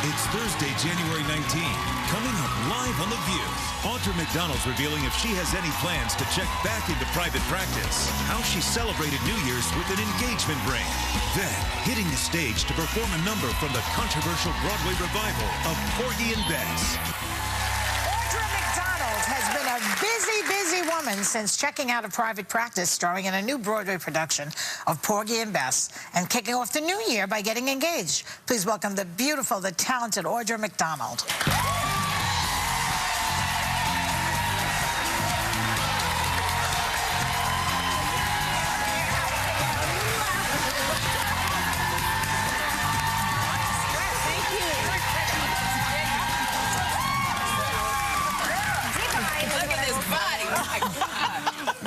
It's Thursday, January 19th. Coming up live on The View, Audra McDonald's revealing if she has any plans to check back into private practice, how she celebrated New Year's with an engagement ring. Then, hitting the stage to perform a number from the controversial Broadway revival of Porgy and Bess. Audra McDonald has been a busy woman since checking out of private practice, starring in a new Broadway production of Porgy and Bess, and kicking off the new year by getting engaged. Please welcome the beautiful, the talented Audra McDonald.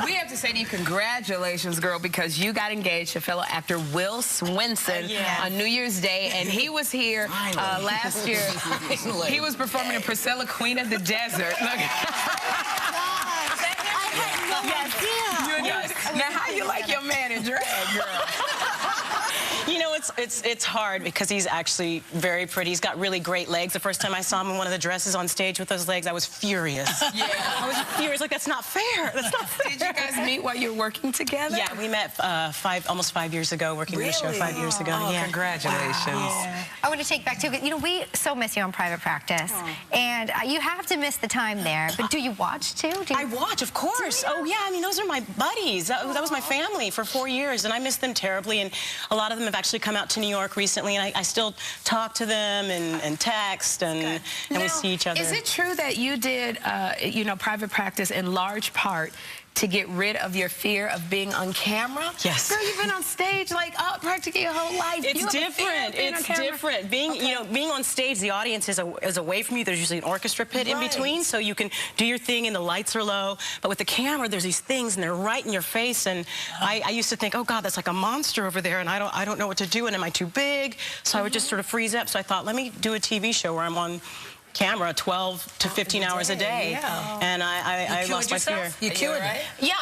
We have to say to you, congratulations, girl, because you got engaged to fellow actor Will Swinson on New Year's Day, and he was here last year. He was performing in Priscilla, Queen of the Desert. Look. Now, how you like your man in drag, girl? You know, it's hard because he's actually very pretty. He's got really great legs. The first time I saw him in one of the dresses on stage with those legs, I was furious. Yeah. I was furious. Like, that's not fair. That's not fair. Did you guys meet while you were working together? Yeah, we met almost 5 years ago, working on the show 5 years ago. Oh, yeah. Congratulations. Yeah. I want to take back, too, you know, we so miss you on private practice. And you have to miss the time there. But do you watch, too? I watch, of course. Oh, yeah. I mean, those are my buddies. That was my family for 4 years, and I miss them terribly. And a lot of them have actually come out to New York recently, and I still talk to them and text, and we see each other. Is it true that you did, you know, private practice in large part to get rid of your fear of being on camera? Yes. Girl, you've been on stage like practically your whole life. It's different. It's different. Being, you know, being on stage, the audience is away from you. There's usually an orchestra pit in between, so you can do your thing and the lights are low. But with the camera, there's these things and they're right in your face. And I used to think, oh God, that's like a monster over there, and I don't know what to do. And am I too big? So I would just sort of freeze up. So I thought, let me do a TV show where I'm on camera 12 to 15 hours a day, and I lost my fear. You cured it? Yeah,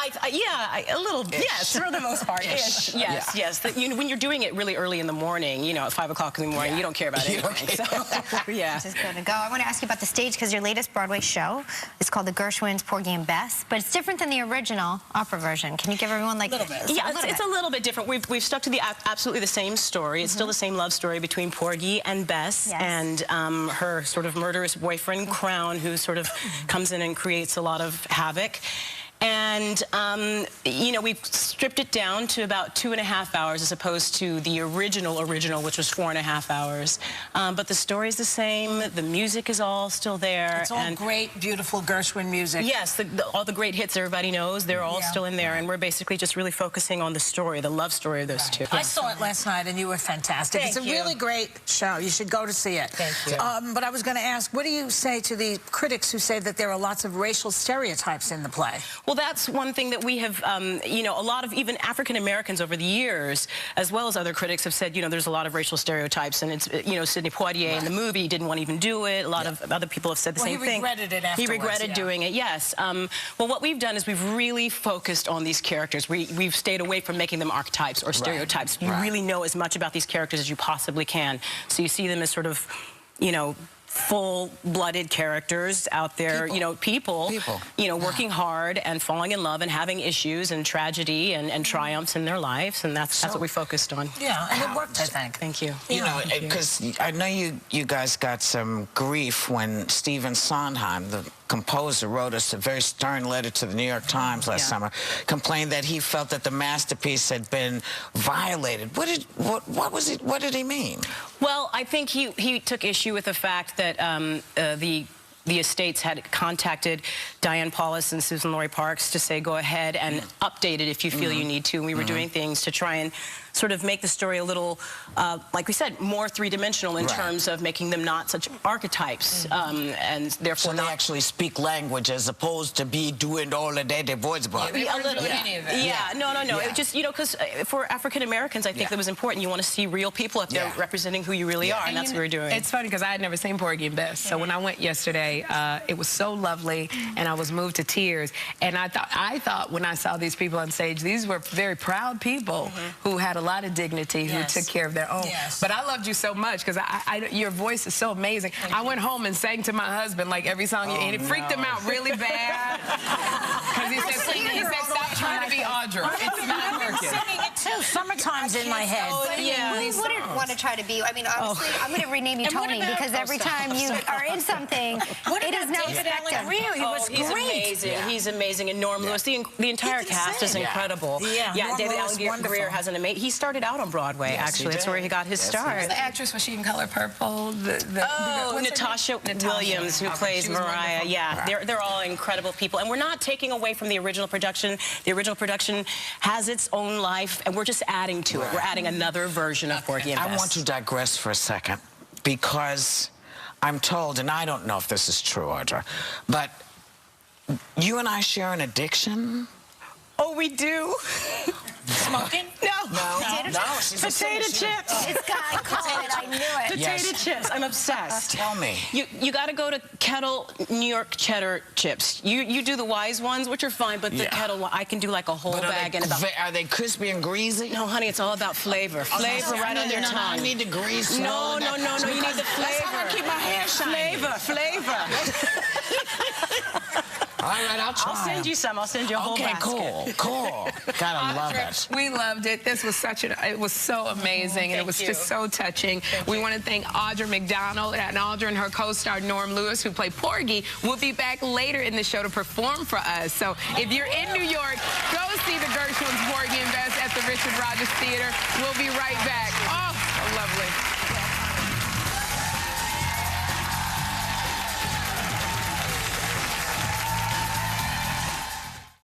a little bit. Yes, for the most part. Yes. When you're doing it really early in the morning, you know, at 5 o'clock in the morning, you don't care about anything. So, yeah. Which is good to go. I want to ask you about the stage, because your latest Broadway show is called The Gershwins, Porgy and Bess, but it's different than the original opera version. Can you give everyone like a little bit? Yeah, it's a little bit different. We've stuck to the absolutely the same story. It's still the same love story between Porgy and Bess and her sort of murderous boyfriend, Crown, who sort of comes in and creates a lot of havoc. And, you know, we've stripped it down to about 2.5 hours as opposed to the original, which was 4.5 hours. But the story's the same. The music is all still there. It's all great, beautiful Gershwin music. Yes, all the great hits everybody knows, they're all still in there. And we're basically just really focusing on the story, the love story of those two. I saw it last night, and you were fantastic. It's a really great show. You should go to see it. Thank you. But I was going to ask, what do you say to the critics who say that there are lots of racial stereotypes in the play? Well, that's one thing that we have, you know, a lot of even African Americans over the years, as well as other critics, have said, you know, there's a lot of racial stereotypes, and it's, you know, Sidney Poitier in the movie didn't want to even do it. A lot of other people have said the same thing. He regretted it afterwards. He regretted doing it, yes. Well, what we've done is we've really focused on these characters. We've stayed away from making them archetypes or stereotypes. You really know as much about these characters as you possibly can. So you see them as sort of, you know, full-blooded characters out there, you know, people, you know, working hard and falling in love and having issues and tragedy and triumphs in their lives, and that's what we focused on. Yeah, and it worked, I think. Thank you. You know, because I know you guys got some grief when Stephen Sondheim, the composer, wrote us a very stern letter to the New York Times last summer, complained that he felt that the masterpiece had been violated. What did he mean? Well, I think he took issue with the fact that the estates had contacted Diane Paulus and Susan Laurie Parks to say, go ahead and update it if you feel you need to. And we were doing things to try and sort of make the story a little, like we said, more three-dimensional in terms of making them not such archetypes, and therefore so they actually speak language as opposed to be doing all of that voice box. No. It just, you know, because for African Americans, I think that was important. You want to see real people up there representing who you really are, and that's what we're doing. It's funny because I had never seen Porgy and Bess, so when I went yesterday, it was so lovely, and I was moved to tears. And I thought when I saw these people on stage, these were very proud people who had a lot of dignity who took care of their own. But I loved you so much because your voice is so amazing. I went home and sang to my husband like every song, and it freaked him out really bad. Because he said, stop trying to be Audra. It's not working. Singing it too. Summertime's in my head. Who wouldn't want to try to be? I mean, honestly, I'm going to rename you Tony because every time you are in something, it is now expected. He's amazing. He's amazing. And Norm Lewis, the entire cast is incredible. David Allen Greer has an amazing. He started out on Broadway, actually. That's where he got his start. The actress, was she in Color Purple? Natasha Williams, who plays Mariah. Yeah, they're all incredible people. And we're not taking away from the original production. The original production has its own life, and we're just adding to it. We're adding another version of Porgy and Bess. I want to digress for a second, because I'm told, and I don't know if this is true, Audra, but you and I share an addiction. Oh, we do? Smoking? No. Potato chips. It's got to call it. I knew it. Potato chips. I'm obsessed. Tell me. You got to go to Kettle New York cheddar chips. You do the wise ones, which are fine, but the Kettle one, I can do like a whole bag. Are they crispy and greasy? No, honey, it's all about flavor. Flavor right on your tongue. I need the grease. No. You need the flavor. That's how I keep my hair shiny. Flavor. All right, I'll try. I'll send you some. I'll send you a whole basket. Cool. Gotta love it. We loved it. This was it was so amazing, and it was just so touching. We want to thank Audra McDonald, and Audra and her co-star Norm Lewis, who played Porgy, will be back later in the show to perform for us. So if you're in New York, go see the Gershwins, Porgy and Bess at the Richard Rogers Theater. We'll be right back. Oh, so lovely.